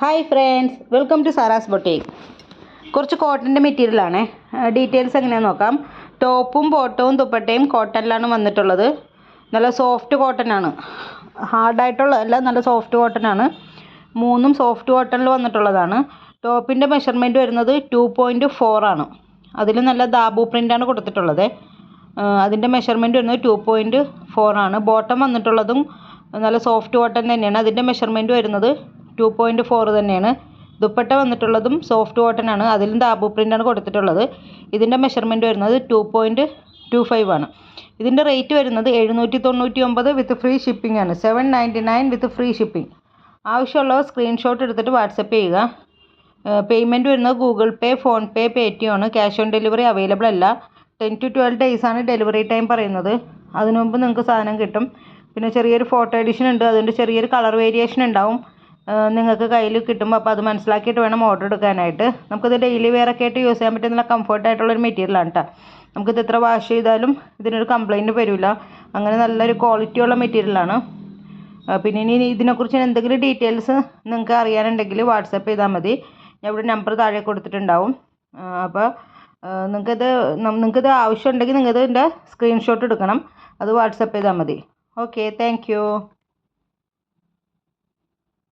Hi friends, welcome to Sara's boutique. കുറച്ച് കോട്ടൻ്റെ മെറ്റീരിയലാണ്. ഡീറ്റെയിൽസ് എങ്ങനെയാണെന്ന് നോക്കാം. ടോപ്പും ബോട്ടവും ദുപ്പട്ടയും കോട്ടണിലാണ് വന്നിട്ടുള്ളത്. നല്ല സോഫ്റ്റ് കോട്ടനാണ്, ഹാർഡായിട്ടുള്ളതല്ല, നല്ല സോഫ്റ്റ് കോട്ടനാണ്. മൂന്നും സോഫ്റ്റ് കോട്ടണിൽ വന്നിട്ടുള്ളതാണ്. ടോപ്പിൻ്റെ മെഷർമെൻറ്റ് വരുന്നത് 2.4 ആണ്. അതിൽ നല്ല ദാബു പ്രിൻ്റാണ് കൊടുത്തിട്ടുള്ളത്. അതിൻ്റെ മെഷർമെൻറ്റ് വരുന്നത് 2.4 ആണ്. ബോട്ടം വന്നിട്ടുള്ളതും നല്ല സോഫ്റ്റ് കോട്ടൺ തന്നെയാണ്. അതിൻ്റെ മെഷർമെൻറ്റ് വരുന്നത് 2.4 തന്നെയാണ്. ദുപ്പട്ട വന്നിട്ടുള്ളതും സോഫ്റ്റ് കോട്ടൺ ആണ്. അതിലും ദാബു പ്രിൻ്റാണ് കൊടുത്തിട്ടുള്ളത്. ഇതിൻ്റെ മെഷർമെൻറ്റ് വരുന്നത് 2.25 ആണ്. ഇതിൻ്റെ റേറ്റ് വരുന്നത് 799 വിത്ത് ഫ്രീ ഷിപ്പിംഗ് ആണ്. 799 വിത്ത് ഫ്രീ ഷിപ്പിംഗ്. ആവശ്യമുള്ളവർ സ്ക്രീൻഷോട്ട് എടുത്തിട്ട് വാട്സപ്പ് ചെയ്യുക. പേയ്മെൻറ്റ് വരുന്നത് ഗൂഗിൾ പേ, ഫോൺ പേ, പേടിഎം ആണ്. ക്യാഷ് ഓൺ ഡെലിവറി അവൈലബിൾ അല്ല. 10 to 12 days ആണ് ഡെലിവറി ടൈം പറയുന്നത്. അതിനു മുമ്പ് നിങ്ങൾക്ക് സാധനം കിട്ടും. പിന്നെ ചെറിയൊരു ഫോട്ടോ എഡിഷൻ ഉണ്ട്, അതുകൊണ്ട് ചെറിയൊരു കളർ വേരിയേഷൻ ഉണ്ടാവും നിങ്ങൾക്ക് കയ്യിൽ കിട്ടുമ്പോൾ. അപ്പോൾ അത് മനസ്സിലാക്കിയിട്ട് വേണം ഓർഡർ എടുക്കാനായിട്ട്. നമുക്കിത് ഡെയിലി വെയറൊക്കെ ആയിട്ട് യൂസ് ചെയ്യാൻ പറ്റുന്ന കംഫർട്ടായിട്ടുള്ളൊരു മെറ്റീരിയലാണ് കേട്ടോ. നമുക്കിത് എത്ര വാഷ് ചെയ്താലും ഇതിനൊരു കംപ്ലൈൻറ്റ് വരില്ല. അങ്ങനെ നല്ലൊരു ക്വാളിറ്റിയുള്ള മെറ്റീരിയലാണ്. പിന്നെ ഇനി ഇതിനെക്കുറിച്ച് എന്തെങ്കിലും ഡീറ്റെയിൽസ് നിങ്ങൾക്ക് അറിയാനുണ്ടെങ്കിൽ വാട്സപ്പ് ചെയ്താൽ മതി. ഞാൻ ഇവിടെ നമ്പർ താഴെ കൊടുത്തിട്ടുണ്ടാവും. അപ്പോൾ നിങ്ങൾക്കിത് ആവശ്യമുണ്ടെങ്കിൽ നിങ്ങളിതിൻ്റെ സ്ക്രീൻഷോട്ട് എടുക്കണം. അത് വാട്സപ്പ് ചെയ്താൽ മതി. Okay, thank you.